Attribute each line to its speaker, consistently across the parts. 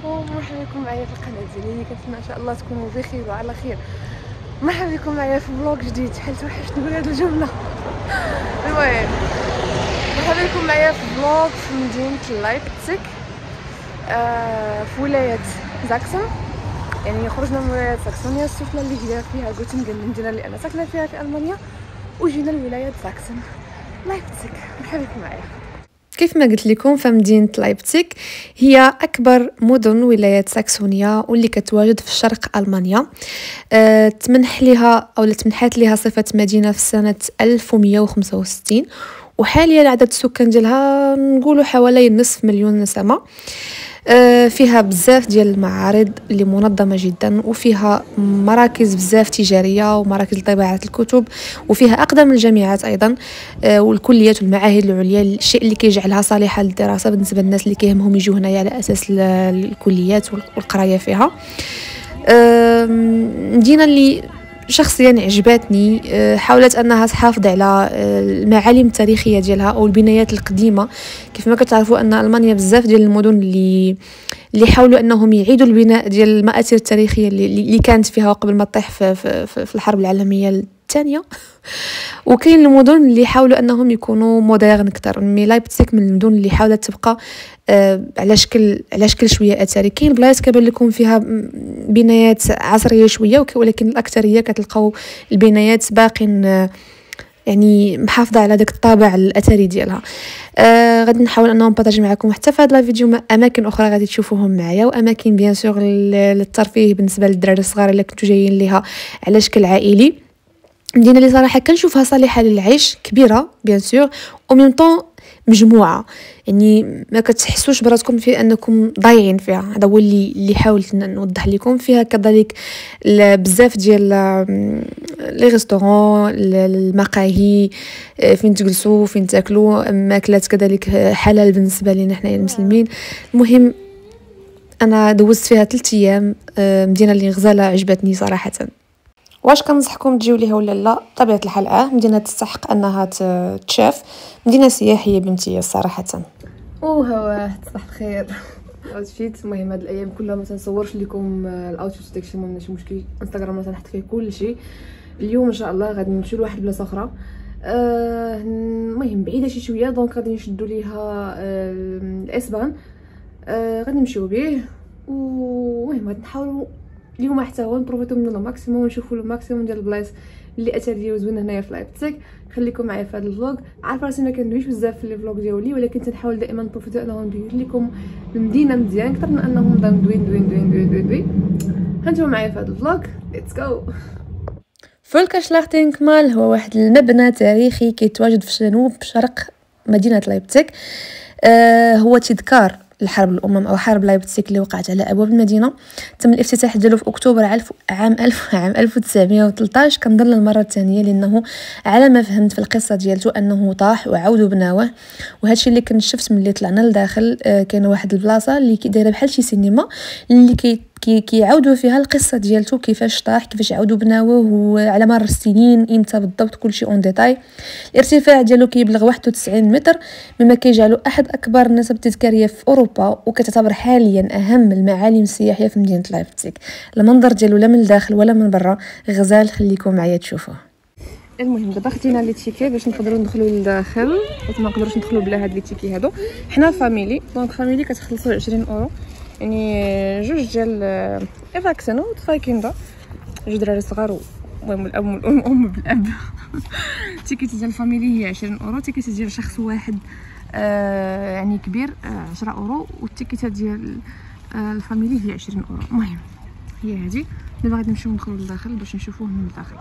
Speaker 1: مرحبا بكم معايا في القناه ديالي. كنتمنى ان شاء الله تكونوا بخير وعلى خير. مرحبا بكم معايا في فلوق جديد. شحال توحشت نقول هاد الجمله. المهم مرحبا بكم معايا في فلوق في مدينه لايبتسيك في ولايه زاكسن. يعني خرجنا من ولايه ساكسونيا السفلى اللي هي فيها غوتنغن المدينه اللي انا ساكنه فيها في المانيا، وجينا لولايه زاكسن لايبتسيك. مرحبا بكم معايا. كيف ما قلت لكم فمدينة لايبتسيك هي أكبر مدن ولاية ساكسونيا واللي كتواجد في شرق ألمانيا. تمنحت لها صفة مدينة في سنة 1165، وحاليا عدد السكان ديالها نقولوا حوالي نصف مليون نسمة. فيها بزاف ديال المعارض اللي منظمه جدا، وفيها مراكز بزاف تجاريه ومراكز لطباعه الكتب، وفيها اقدم الجامعات ايضا والكليات والمعاهد العليا، الشيء اللي كيجعلها صالحه للدراسه بالنسبه للناس اللي كيهمهم يجوا هنايا على اساس الكليات والقرايه فيها. مدينه اللي شخصيا عجباتني، حاولت انها تحافظ على المعالم التاريخيه ديالها او البنايات القديمه. كيف ما كتعرفوا ان المانيا بزاف ديال المدن اللي حاولوا انهم يعيدوا البناء ديال المآثر التاريخيه اللي كانت فيها قبل ما تطيح في الحرب العالميه الثانيه. وكاين المدن اللي حاولوا انهم يكونوا مودرن اكثر. مي لايبتسيك من المدن اللي حاولت تبقى على شكل شويه اثري. كاين بلايص كيبان لكم فيها بنايات عصريه شويه، ولكن الاكثريه كتلقاو البنايات باقين يعني محافظه على داك الطابع الاثري ديالها. غادي نحاول انه نبارطاجي معكم حتى في هذا الفيديو اماكن اخرى غادي تشوفوهم معايا، واماكن بيان سور للترفيه بالنسبه للدراري الصغار الا كنتو جايين ليها على شكل عائلي. مدينه اللي صراحه كنشوفها صالحه للعيش، كبيره بيان سور ومن طون مجموعه، يعني ما كتحسوش براسكم في انكم ضايعين فيها. هذا هو اللي حاولت نوضح لكم. فيها كذلك بزاف ديال لي ريستورون، المقاهي، فين تجلسوا فين تاكلوا، ماكلات كذلك حلال بالنسبه لنا حنايا المسلمين. المهم انا دوزت فيها 3 ايام. مدينه اللي غزاله عجبتني صراحه. واش كنصحكم تجيو ليها ولا لا؟ بطبيعه الحال مدينه تستحق انها تشاف، مدينه سياحيه بامتياز صراحه. هو صباح الخير. اوتفيت. المهم هاد الايام كلها ما تنصورش لكم الاوتفيت داكشي، ما عندناش مشكل. انستغرام ما تنحط فيه كل شيء. اليوم ان شاء الله غادي نمشيو لواحد البلاصه اخرى، المهم بعيده شي شويه، دونك غادي نشدوا ليها الاسبان. غادي نمشيو به، ومهم غادي نحاولوا اليوم حتى هو نبروفيتو من الماكسيموم ونشوفوا الماكسيموم ديال البلايص اللي اثريه وزوينه هنايا في لايبتسيك. خليكم معايا في هذا الفلوق. عارفه راسي ما كندويش بزاف في الفلوق ديالي، ولكن تنحاول دائما نبروفيتو انه ندير لكم المدينه مزيان اكثر من انهم نبدا ندوي. هانتوما معايا في هذا الفلوق. ليتس جو. فولكاشلاختينكمال هو واحد المبنى تاريخي كيتواجد في جنوب شرق مدينه لايبتسيك. هو تذكار الحرب الامم او حرب لايبتسيك اللي وقعت على ابواب المدينه. تم الافتتاح ديالو في اكتوبر عام 1913. كنظن المره الثانيه، لانه على ما فهمت في القصه ديالته انه طاح وعاودوا بناوه. وهادشي اللي كنت شفت ملي طلعنا لداخل. كاينه واحد البلاصه اللي دايره بحال شي سينما اللي كيعاودوا فيها القصه ديالته، كيفاش طاح، كيفاش عاودوا بناوه، وعلى مر السنين امتى بالضبط، كلشي اون ديتاي. الارتفاع ديالو كيبلغ 91 متر، مما كيجعلو احد اكبر النسب التذكاريه في اوروبا، وكتعتبر حاليا اهم المعالم السياحيه في مدينه لايبتسيك. المنظر ديالو لا من الداخل ولا من برا غزال. خليكم معايا تشوفوه. المهم دابا خدينا لي تيكي باش نقدروا ندخلوا للداخل، حيت ما نقدروش ندخلوا بلا هاد لي تيكي هادو. حنا فاميلي، دونك فاميلي كتخلصوا 20 اورو، يعني جوج ديال ايفاكسن و فايكيندا، جوج دراري صغار، المهم الاب والام بالاب. التيكيت ديال الفاميلي هي 20 اورو، التيكيت ديال شخص واحد يعني كبير 10 اورو، والتيكيت ديال الفاميلي هي 20 اورو. المهم هي هذه. دابا غادي نمشيو ندخلوا للداخل باش نشوفوه من الداخل.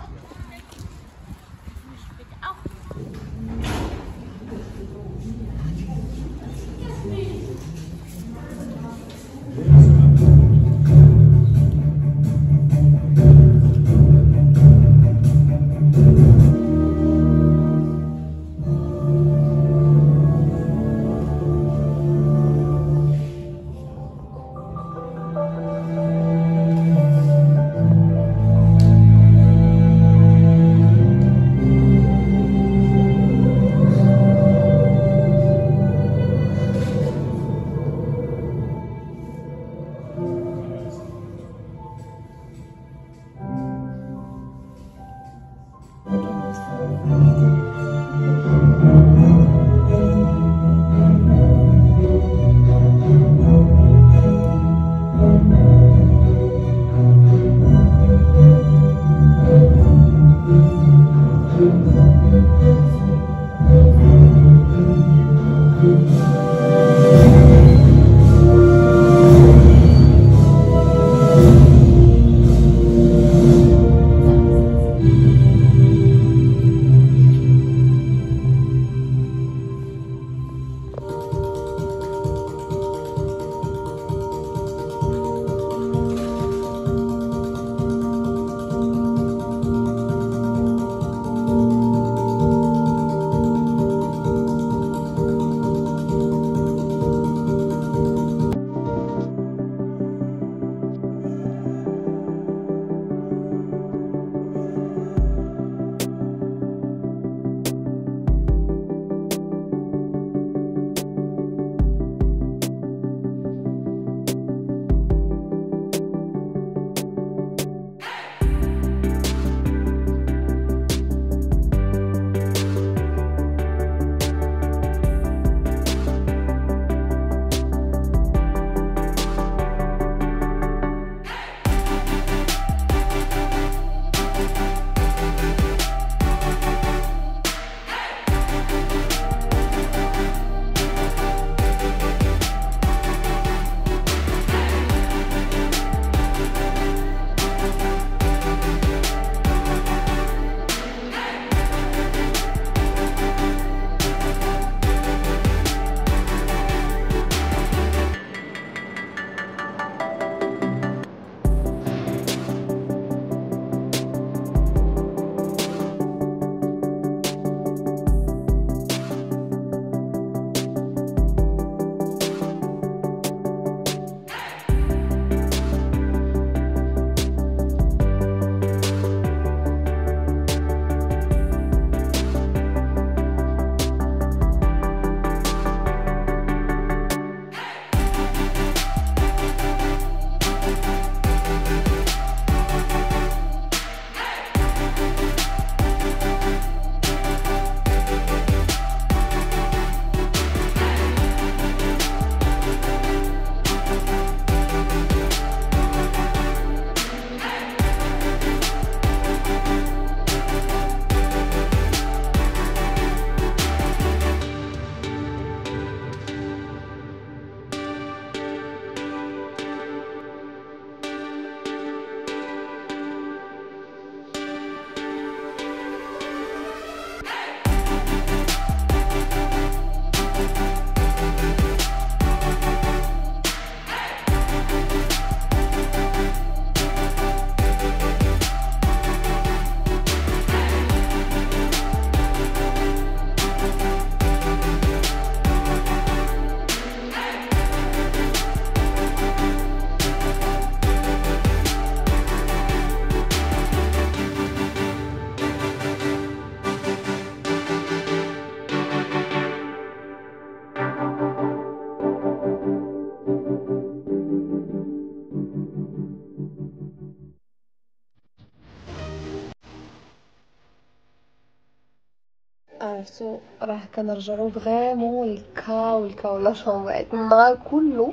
Speaker 1: عرفتو راه كنرجعوا فريمون الكاو لا شومبر النهار كله.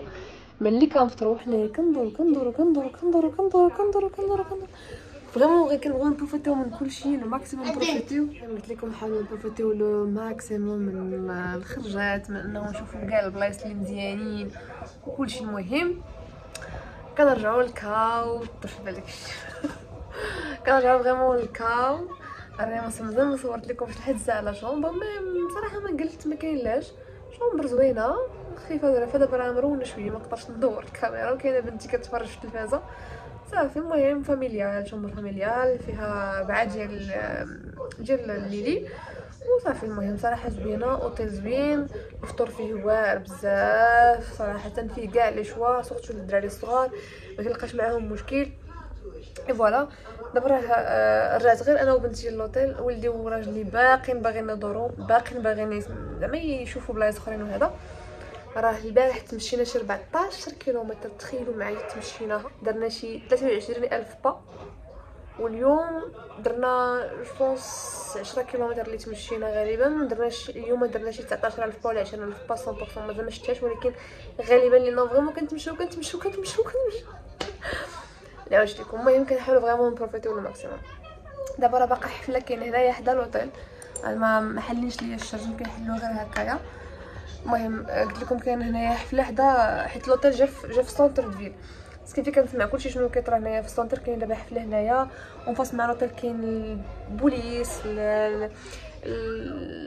Speaker 1: ملي كنفطروا حنايا كندورو فريمون غير كنبغيو نبروفيتيو من كلشي الماكسيموم. نبروفيتيو قلت لكم حاولوا نبروفيتيو لو ماكسيموم من الخرجات، من انه نشوفوا كاع البلايص اللي مزيانين وكلشي. المهم كنرجعوا للكاو طرف بالك كنرجعوا فريمون للكاو. انا مازال صورت لكم شحال الساعه لا شومبر، مي بصراحه ما قلت ما كاينلاش شومبر زوينه خفيفه دابا راه مرونه شويه، ما قدرتش ندور الكاميرا وكاينه بنتي كتفرج في التلفازه صافي. المهم فاميليال، شومبر فاميليال فيها بعاد ديال الليلي وصافي. المهم صراحه زوينه، اوتيل زوين، الفطور فيه واعر بزاف صراحه، فيه كاع لي شوا سورتو للدراري الصغار ما كنلقاش معاهم مشكل. اي فوالا دابا راه رجعت غير انا وبنتي للوطيل، ولدي وراجلي باغيين يدوروا، باغيين زعما يشوفوا بلايص اخرين. وهذا راه البارح تمشينا شي 14 كيلومتر، تخيلوا معايا تمشيناها، درنا شي 23,000 با. واليوم درنا جوبونس 10 كيلومتر اللي تمشينا غالبا. درنا اليوم درنا شي 19,000 با ولا 20,000 با 100%، مازال ما شفتهاش، ولكن غالبا لينا فريمون كنتمشيو لا واش لكم. المهم كنحاولوا فريمون نبروفيتيو الماكسيموم. دابا راه باقا حفله كاين هنايا حدا لوطيل، ما حلينش ليا الشرج، كنحلوا غير هكايا. المهم قلت لكم كاين هنايا حفله حدا، حيت لوطيل جا في سونتر دفيل، بس كيف كنسمع كلشي شنو كيطرا هنايا في السونتر. كاين دابا حفله هنايا ونفاس مع لوطيل، كاين البوليس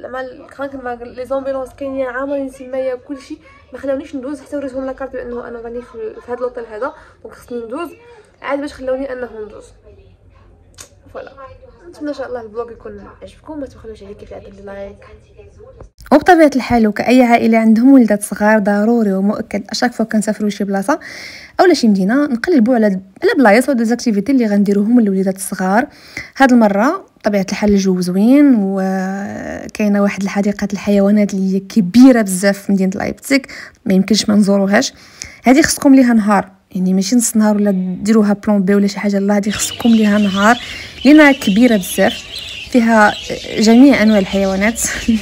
Speaker 1: زعما لي زومبيلونس كاينين عامرين تمايا كلشي. ما خلاونيش ندوز حتى وريتهم لاكارت بانه انا راني في هذا لوطيل هذا، دونك خصني ندوز عاد باش خلاوني انه ندوز. فوالا نتمنى ان شاء الله البلوغ يكون عجبكم، ما تبخلوش عليه كيف عطوا لي لايك.
Speaker 2: وبطبيعه الحال وكأي عائله عندهم ولدات صغار ضروري ومؤكد اشاك فوا كنسافروا لشي بلاصه اولا شي مدينه نقلبوا على بلايص و ديزاكتيفيتي اللي غنديروهم للوليدات الصغار. هاد المره بطبيعه الحال الجو زوين، وكاينه واحد الحديقه الحيوانات اللي هي كبيره بزاف في مدينه لايبزيغ، ما يمكنش ما نزوروهاش. هذه خصكم ليها نهار، يعني ماشي نص نهار ولا ديروها بلون بي ولا شي حاجه، لا هذه خصكم ليها نهار لانها كبيره بزاف، فيها جميع انواع الحيوانات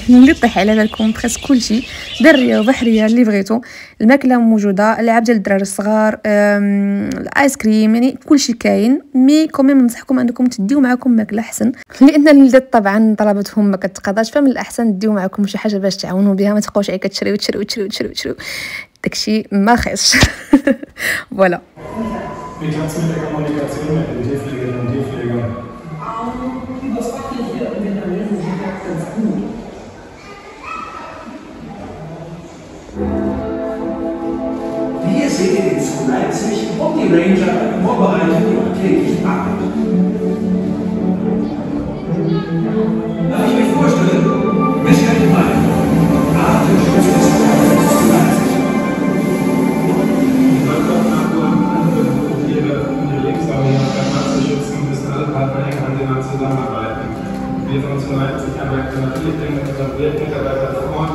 Speaker 2: اللي طيح على بالكم، بخاص كلشي بريه وبحريه اللي بغيتو. الماكله موجوده، العاب ديال الدراري الصغار، الايس كريم، يعني كلشي كاين. مي كوميم ننصحكم انكم تديو معكم ماكله احسن، لان الوليدات طبعا طلباتهم ما كتقضاش، فمن الاحسن ديو معكم شي حاجه باش تعاونوا بها، ما تبقاوش عيك تشريو داكشي ما خاصش. فوالا
Speaker 3: Wie klappt es mit der Kommunikation mit den Tierpflegerinnen und Tierpflegern?
Speaker 4: Das macht hier in den Analysen ganz gut. Hier seht ihr den Zoo Leipzig und die Ranger vorbereiten ihre tägliche Arbeit. Darf ich mich vorstellen? Michael May, Artenschutzes Zoo Leipzig.
Speaker 3: Zusammenarbeiten. Wir von uns von Leipzig arbeiten natürlich mit unseren Mitarbeitern vor Ort.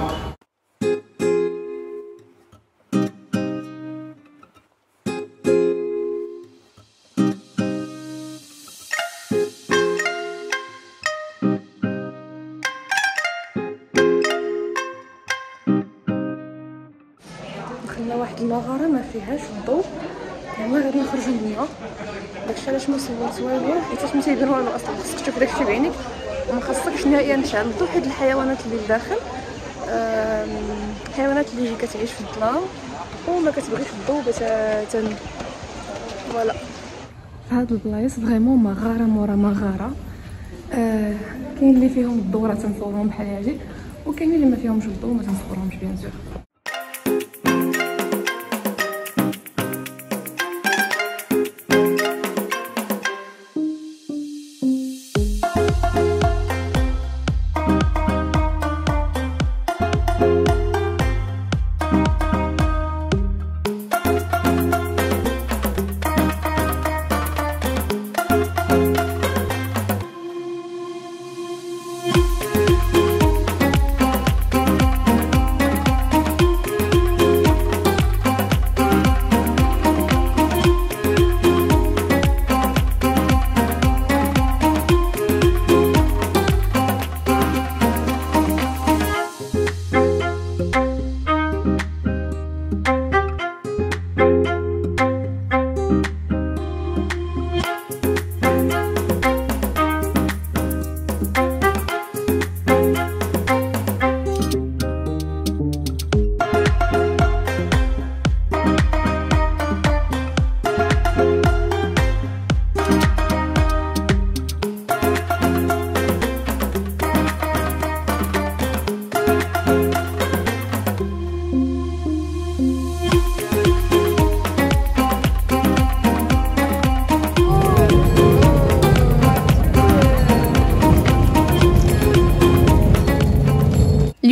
Speaker 1: دخلنا واحد المغاره ما فيهاش الضوء، يعني غادي نخرجوا ليها. داكشي علاش ما صورت والو، حيت ما تيبان والو اصلا. خصك تشوف داكشي بعينيك وما خاصكش نهائيا تشعل الضوء، حيت الحيوانات اللي لداخل حيوانات اللي كتعيش في الظلام وما كتبغيش الضوء باش فوالا. هاد البلايص فريمون مغاره مورا مغاره، كاين اللي فيهم الضوء راه تنصورهم بحال هادي، وكاين اللي ما فيهمش الضوء ما تنصورهمش بيان سور.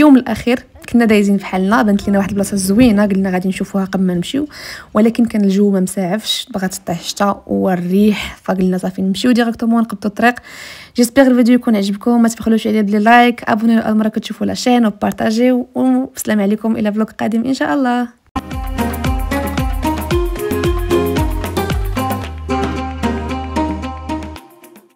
Speaker 2: اليوم الاخير كنا دايزين بحالنا، بانت لينا واحد البلاصه زوينه، قلنا غادي نشوفوها قبل ما نمشيو، ولكن كان الجو ما مساعفش، بغات تطيح الشتا والريح، فقلنا صافي نمشيو ديريكتومون نقبطوا الطريق. جيسبيغ الفيديو يكون عجبكم، ما تبخلوش عليا بلي لايك، ابونيو اول مره كتشوفوا لاشين وبارطاجيو، والسلام عليكم الى فلوق قادم ان شاء الله.